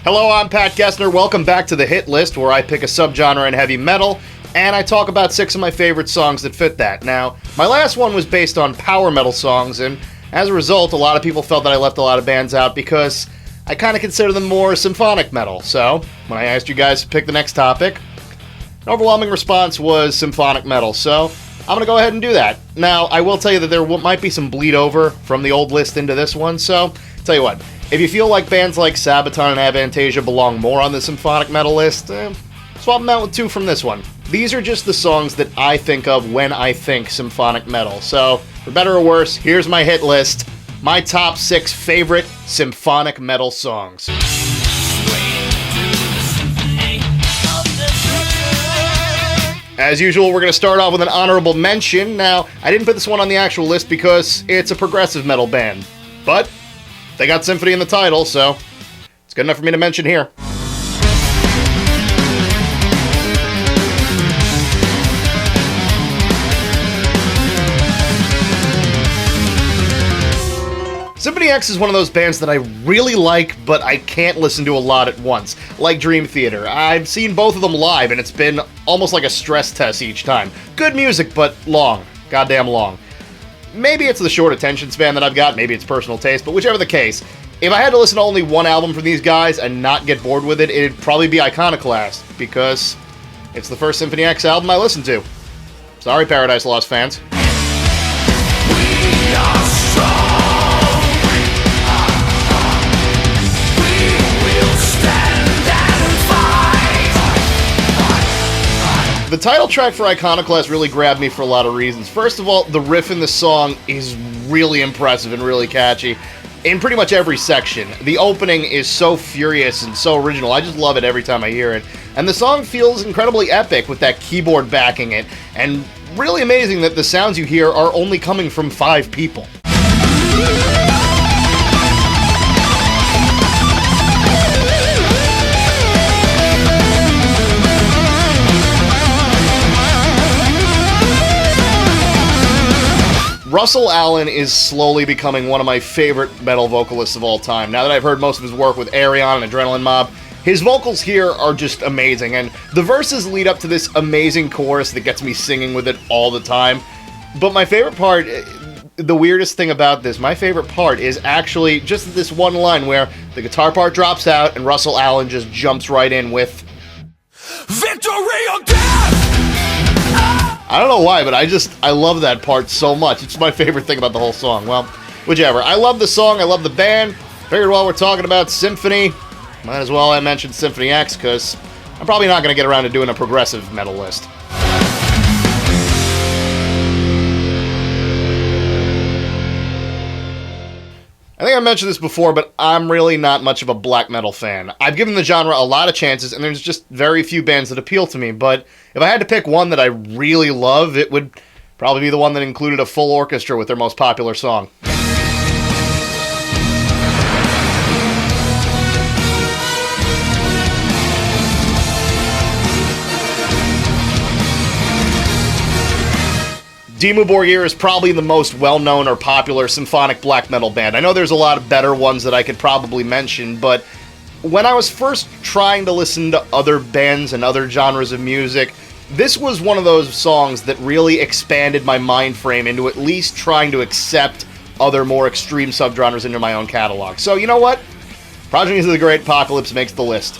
Hello, I'm Pat Gessner. Welcome back to the Hit List, where I pick a subgenre in heavy metal, and I talk about 6 of my favorite songs that fit that. Now, my last one was based on power metal songs, and as a result, a lot of people felt that I left a lot of bands out because I kind of consider them more symphonic metal. So, when I asked you guys to pick the next topic, an overwhelming response was symphonic metal, so I'm going to go ahead and do that. Now, I will tell you that there might be some bleed over from the old list into this one, so tell you what, if you feel like bands like Sabaton and Avantasia belong more on the symphonic metal list, swap them out with 2 from this one. These are just the songs that I think of when I think symphonic metal. So, for better or worse, here's my hit list. My top 6 favorite symphonic metal songs. As usual, we're going to start off with an honorable mention. Now, I didn't put this one on the actual list because it's a progressive metal band, but they got symphony in the title, so it's good enough for me to mention here. Symphony X is one of those bands that I really like, but I can't listen to a lot at once, like Dream Theater. I've seen both of them live, and it's been almost like a stress test each time. Good music, but long. Goddamn long. Maybe it's the short attention span that I've got, maybe it's personal taste, but whichever the case, if I had to listen to only one album from these guys and not get bored with it, it'd probably be Iconoclast, because it's the first Symphony X album I listened to. Sorry, Paradise Lost fans. We are strong. The title track for Iconoclast really grabbed me for a lot of reasons. First of all, the riff in the song is really impressive and really catchy in pretty much every section. The opening is so furious and so original. I just love it every time I hear it. And the song feels incredibly epic with that keyboard backing it, and really amazing that the sounds you hear are only coming from 5 people. Russell Allen is slowly becoming one of my favorite metal vocalists of all time. Now that I've heard most of his work with Ayreon and Adrenaline Mob, his vocals here are just amazing, and the verses lead up to this amazing chorus that gets me singing with it all the time. But my favorite part, the weirdest thing about this, my favorite part is actually just this one line where the guitar part drops out and Russell Allen just jumps right in with Victory or death! I don't know why, but I love that part so much. It's my favorite thing about the whole song. Well, whichever. I love the song, I love the band. Figured while we're talking about Symphony, might as well I mentioned Symphony X, because I'm probably not going to get around to doing a progressive metal list. I think I mentioned this before, but I'm really not much of a black metal fan. I've given the genre a lot of chances, and there's just very few bands that appeal to me, but if I had to pick one that I really love, it would probably be the one that included a full orchestra with their most popular song. Dimmu Borgir is probably the most well-known or popular symphonic black metal band. I know there's a lot of better ones that I could probably mention, but when I was first trying to listen to other bands and other genres of music, this was one of those songs that really expanded my mind frame into at least trying to accept other more extreme subgenres into my own catalog. So, you know what? Progenies of the Great Apocalypse makes the list.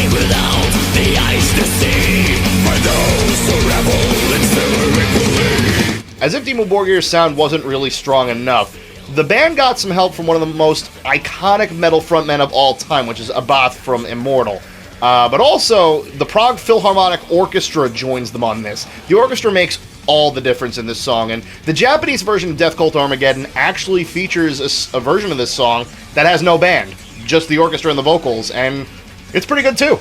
Without the eyes to see, for those who revel in silver. As if Dimmu Borgir's sound wasn't really strong enough, the band got some help from one of the most iconic metal frontmen of all time, which is Abath from Immortal. But also, the Prague Philharmonic Orchestra joins them on this. The orchestra makes all the difference in this song, and the Japanese version of Death Cult Armageddon actually features a version of this song that has no band, just the orchestra and the vocals, and it's pretty good too.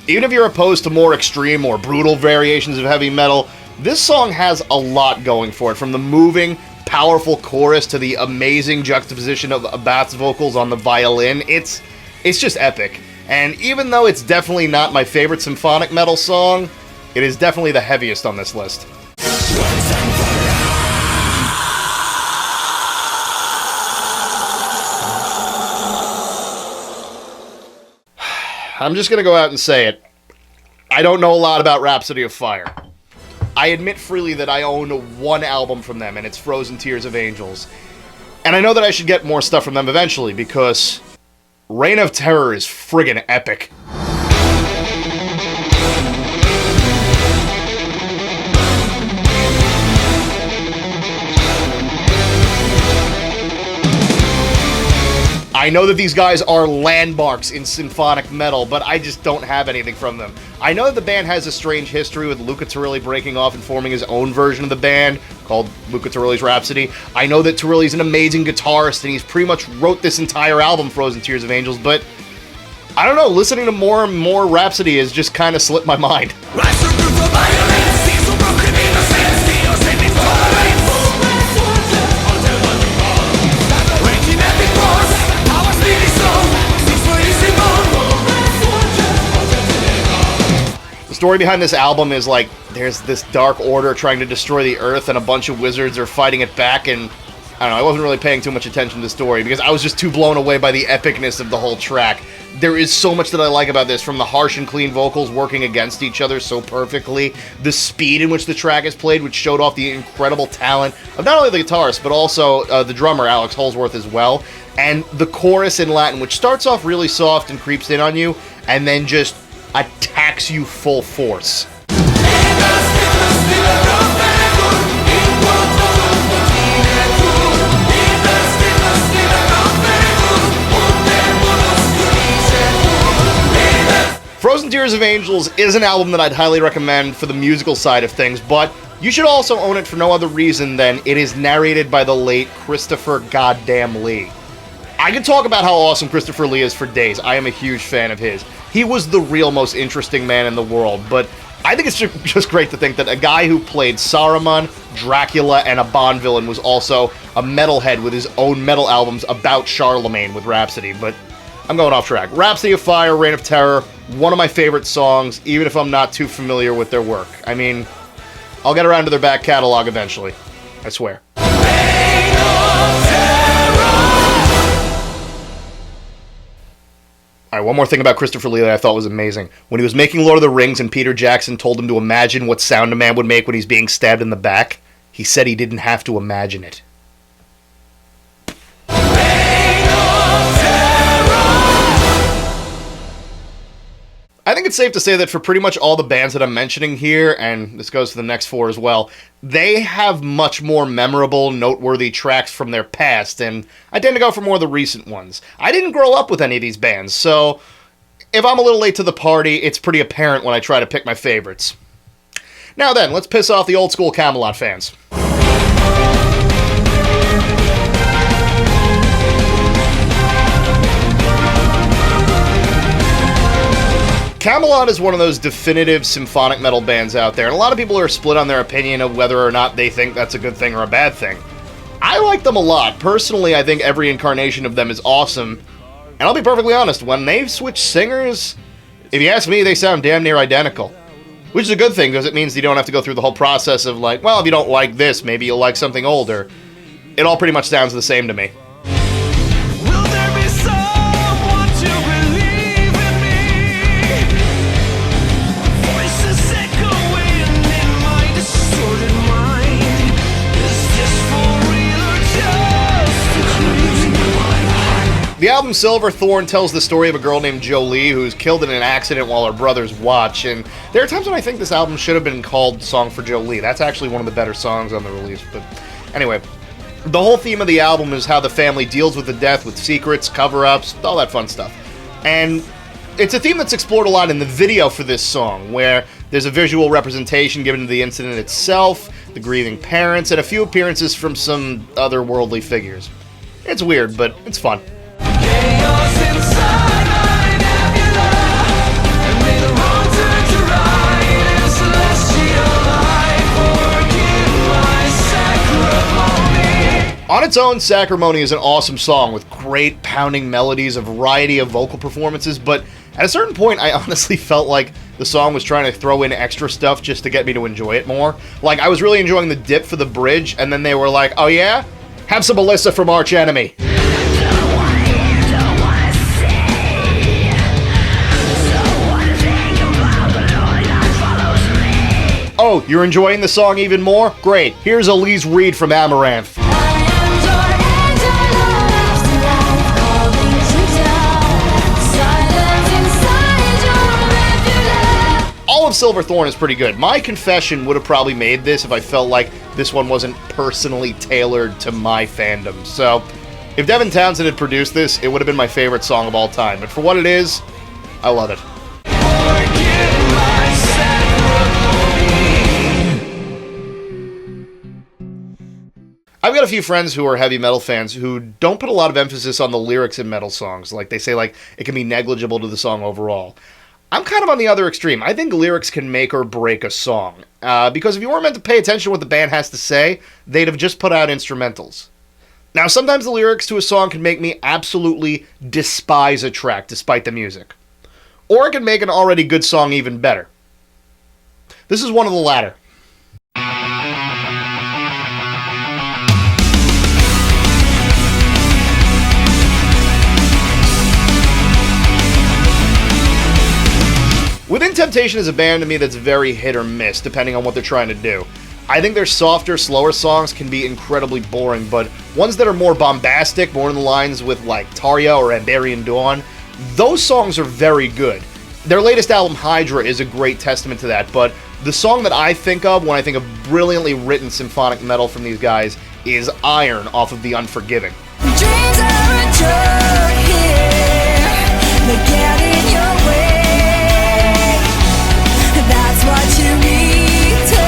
Even if you're opposed to more extreme or brutal variations of heavy metal, this song has a lot going for it, from the moving, powerful chorus to the amazing juxtaposition of Abath's vocals on the violin. It's just epic. And even though it's definitely not my favorite symphonic metal song, it is definitely the heaviest on this list. I'm just going to go out and say it. I don't know a lot about Rhapsody of Fire. I admit freely that I own one album from them, and it's Frozen Tears of Angels. And I know that I should get more stuff from them eventually, because Reign of Terror is friggin' epic. I know that these guys are landmarks in symphonic metal, but I just don't have anything from them. I know that the band has a strange history with Luca Turilli breaking off and forming his own version of the band called Luca Turilli's Rhapsody. I know that Turilli's an amazing guitarist and he's pretty much wrote this entire album, Frozen Tears of Angels, but I don't know, listening to more and more Rhapsody has just kind of slipped my mind. The story behind this album is like, there's this dark order trying to destroy the Earth and a bunch of wizards are fighting it back, and I don't know, I wasn't really paying too much attention to the story because I was just too blown away by the epicness of the whole track. There is so much that I like about this, from the harsh and clean vocals working against each other so perfectly, the speed in which the track is played, which showed off the incredible talent of not only the guitarist, but also the drummer, Alex Holsworth, as well, and the chorus in Latin, which starts off really soft and creeps in on you, and then just attacks you full force. Frozen Tears of Angels is an album that I'd highly recommend for the musical side of things, but you should also own it for no other reason than it is narrated by the late Christopher Goddamn Lee. I could talk about how awesome Christopher Lee is for days. I am a huge fan of his. He was the real most interesting man in the world, but I think it's just great to think that a guy who played Saruman, Dracula, and a Bond villain was also a metalhead with his own metal albums about Charlemagne with Rhapsody, but I'm going off track. Rhapsody of Fire, Reign of Terror, one of my favorite songs, even if I'm not too familiar with their work. I mean, I'll get around to their back catalog eventually. I swear. Alright, one more thing about Christopher Lee that I thought was amazing. When he was making Lord of the Rings and Peter Jackson told him to imagine what sound a man would make when he's being stabbed in the back, he said he didn't have to imagine it. I think it's safe to say that for pretty much all the bands that I'm mentioning here, and this goes to the next four as well, they have much more memorable, noteworthy tracks from their past, and I tend to go for more of the recent ones. I didn't grow up with any of these bands, so if I'm a little late to the party, it's pretty apparent when I try to pick my favorites. Now then, let's piss off the old school Camelot fans. Camelot is one of those definitive symphonic metal bands out there, and a lot of people are split on their opinion of whether or not they think that's a good thing or a bad thing. I like them a lot. Personally, I think every incarnation of them is awesome, and I'll be perfectly honest, when they've switched singers, if you ask me, they sound damn near identical. Which is a good thing, because it means you don't have to go through the whole process of like, well, if you don't like this, maybe you'll like something older. It all pretty much sounds the same to me. The album Silverthorn tells the story of a girl named Jolie who's killed in an accident while her brothers watch, and there are times when I think this album should have been called Song for Jolie. That's actually one of the better songs on the release, but anyway. The whole theme of the album is how the family deals with the death with secrets, cover-ups, all that fun stuff. And it's a theme that's explored a lot in the video for this song, where there's a visual representation given to the incident itself, the grieving parents, and a few appearances from some otherworldly figures. It's weird, but it's fun. Chaos inside my nebula, and may the wrong turn to right, and celestial light forgive my sacrimony. On its own, Sacrimony is an awesome song with great pounding melodies, a variety of vocal performances, but at a certain point, I honestly felt like the song was trying to throw in extra stuff just to get me to enjoy it more. Like, I was really enjoying the dip for the bridge, and then they were like, oh yeah? Have some Melissa from Arch Enemy. Oh, you're enjoying the song even more? Great. Here's Elise Reed from Amaranth. All of Silverthorn is pretty good. My Confession would have probably made this if I felt like this one wasn't personally tailored to my fandom. So, if Devin Townsend had produced this, it would have been my favorite song of all time. But for what it is, I love it. I've got a few friends who are heavy metal fans who don't put a lot of emphasis on the lyrics in metal songs. Like, they say, like, it can be negligible to the song overall. I'm kind of on the other extreme. I think lyrics can make or break a song. Because if you weren't meant to pay attention to what the band has to say, they'd have just put out instrumentals. Now, sometimes the lyrics to a song can make me absolutely despise a track despite the music. Or it can make an already good song even better. This is one of the latter. Within Temptation is a band to me that's very hit or miss, depending on what they're trying to do. I think their softer, slower songs can be incredibly boring, but ones that are more bombastic, more in the lines with like Tarja or Amberian Dawn, those songs are very good. Their latest album, Hydra, is a great testament to that, but the song that I think of when I think of brilliantly written symphonic metal from these guys is Iron off of The Unforgiving. Dreams are a joke here, they get in your way. That's what you need to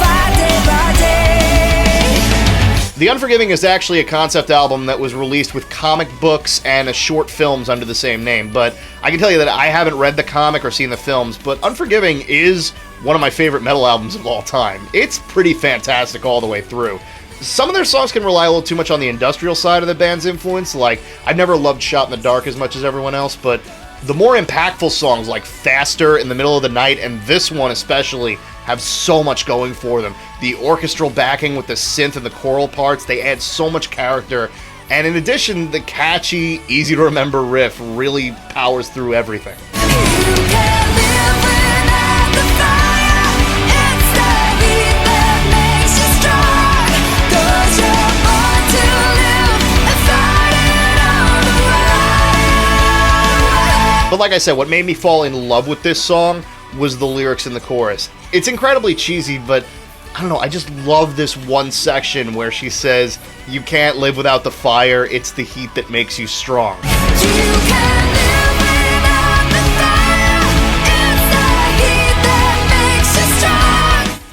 fight day by day. The Unforgiving is actually a concept album that was released with comic books and a short films under the same name, but I can tell you that I haven't read the comic or seen the films, but Unforgiving is one of my favorite metal albums of all time. It's pretty fantastic all the way through. Some of their songs can rely a little too much on the industrial side of the band's influence, like, I've never loved Shot in the Dark as much as everyone else, but the more impactful songs like Faster, In the Middle of the Night, and this one especially have so much going for them. The orchestral backing with the synth and the choral parts, they add so much character. And in addition, the catchy, easy to remember riff really powers through everything. But like I said, what made me fall in love with this song was the lyrics in the chorus. It's incredibly cheesy, but I don't know, I just love this one section where she says, "You can't live without the fire, it's the heat that makes you strong."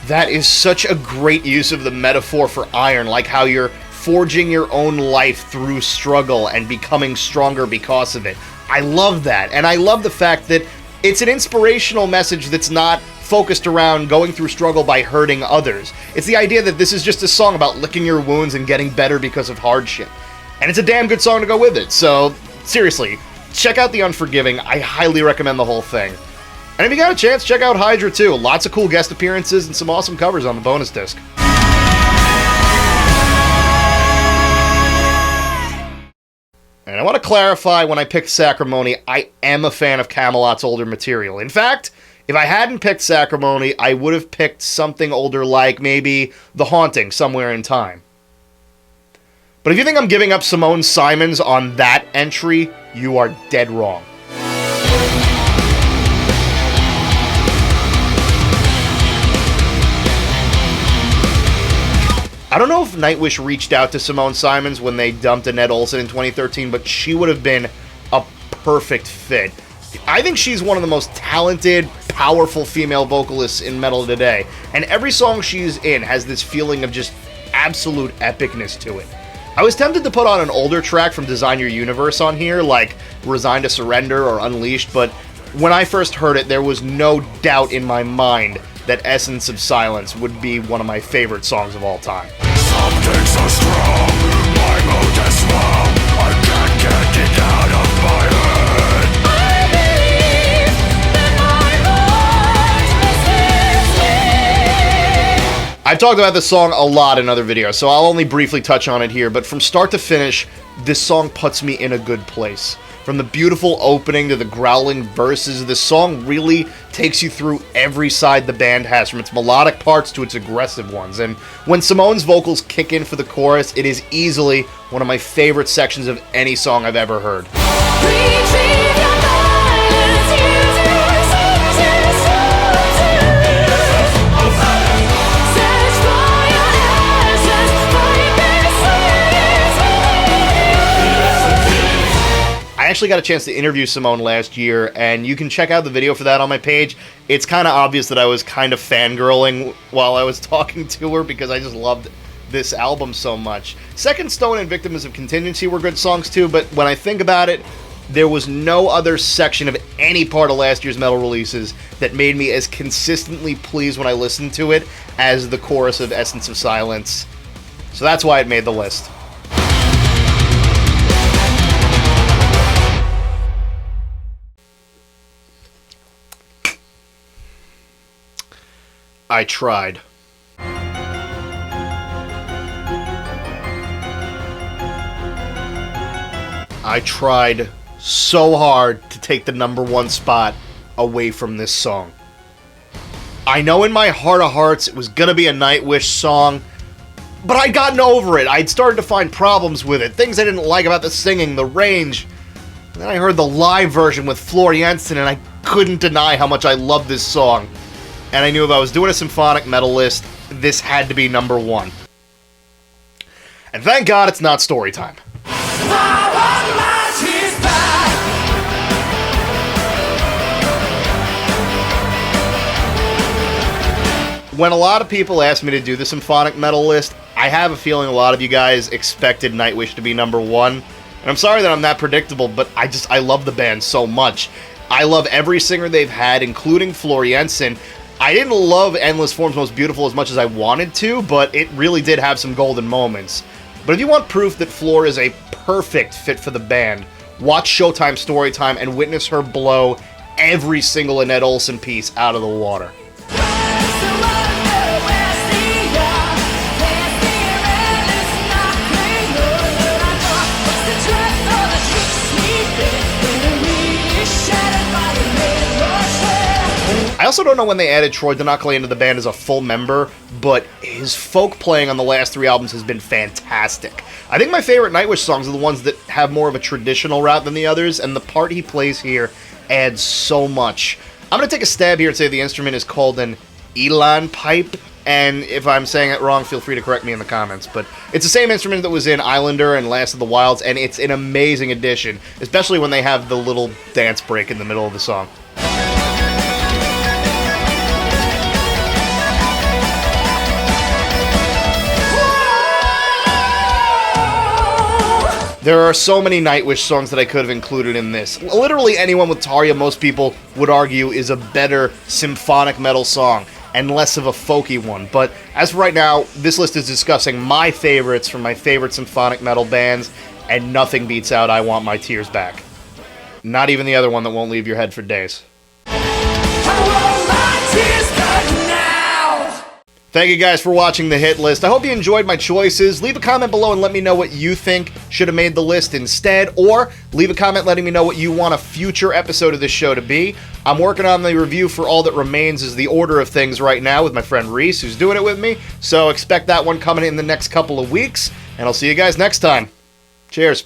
That is such a great use of the metaphor for iron, like how you're forging your own life through struggle and becoming stronger because of it. I love that, and I love the fact that it's an inspirational message that's not focused around going through struggle by hurting others. It's the idea that this is just a song about licking your wounds and getting better because of hardship. And it's a damn good song to go with it, so seriously, check out The Unforgiving. I highly recommend the whole thing. And if you got a chance, check out Hydra too. Lots of cool guest appearances and some awesome covers on the bonus disc. And I want to clarify, when I picked Sacrimony, I am a fan of Camelot's older material. In fact, if I hadn't picked Sacrimony, I would have picked something older like maybe The Haunting, Somewhere in Time. But if you think I'm giving up Simone Simons on that entry, you are dead wrong. I don't know if Nightwish reached out to Simone Simons when they dumped Annette Olson in 2013, but she would have been a perfect fit. I think she's one of the most talented, powerful female vocalists in metal today, and every song she's in has this feeling of just absolute epicness to it. I was tempted to put on an older track from Design Your Universe on here, like Resigned to Surrender or Unleashed, but when I first heard it, there was no doubt in my mind that Essence of Silence would be one of my favorite songs of all time. something so strong. My mood is swung, I can't get it out of my head. I believe that my heart misses me. I've talked about this song a lot in other videos, so I'll only briefly touch on it here, but from start to finish, this song puts me in a good place. From the beautiful opening to the growling verses, this song really takes you through every side the band has, from its melodic parts to its aggressive ones. And when Simone's vocals kick in for the chorus, it is easily one of my favorite sections of any song I've ever heard. Retrieve your violence, use your senses to search for your essence, find I actually got a chance to interview Simone last year, and you can check out the video for that on my page. It's kind of obvious that I was kind of fangirling while I was talking to her because I just loved this album so much. Second Stone and Victims of Contingency were good songs too, but when I think about it, there was no other section of any part of last year's metal releases that made me as consistently pleased when I listened to it as the chorus of Essence of Silence. So that's why it made the list. I tried. I tried so hard to take the number one spot away from this song. I know in my heart of hearts it was gonna be a Nightwish song, but I'd gotten over it. I'd started to find problems with it, things I didn't like about the singing, the range. And then I heard the live version with Floor Jansen, and I couldn't deny how much I love this song. And I knew if I was doing a symphonic metal list, this had to be number one. And thank God it's not story time. When a lot of people ask me to do the symphonic metal list, I have a feeling a lot of you guys expected Nightwish to be number one. And I'm sorry that I'm that predictable, but I love the band so much. I love every singer they've had, including Floor Jansen. I didn't love Endless Form's Most Beautiful as much as I wanted to, but it really did have some golden moments. But if you want proof that Floor is a perfect fit for the band, watch Showtime Storytime and witness her blow every single Annette Olson piece out of the water. I also don't know when they added Troy Donacoli into the band as a full member, but his folk playing on the last three albums has been fantastic. I think my favorite Nightwish songs are the ones that have more of a traditional route than the others, and the part he plays here adds so much. I'm going to take a stab here and say the instrument is called an Elan pipe, and if I'm saying it wrong, feel free to correct me in the comments, but it's the same instrument that was in Islander and Last of the Wilds, and it's an amazing addition, especially when they have the little dance break in the middle of the song. There are so many Nightwish songs that I could have included in this. Literally anyone with Tarja, most people would argue, is a better symphonic metal song and less of a folky one. But as for right now, this list is discussing my favorites from my favorite symphonic metal bands, and nothing beats out I Want My Tears Back. Not even the other one that won't leave your head for days. Thank you guys for watching the hit list. I hope you enjoyed my choices. Leave a comment below and let me know what you think should have made the list instead, or leave a comment letting me know what you want a future episode of this show to be. I'm working on the review for All That Remains is the order of things right now with my friend Reese, who's doing it with me, so expect that one coming in the next couple of weeks, and I'll see you guys next time. Cheers.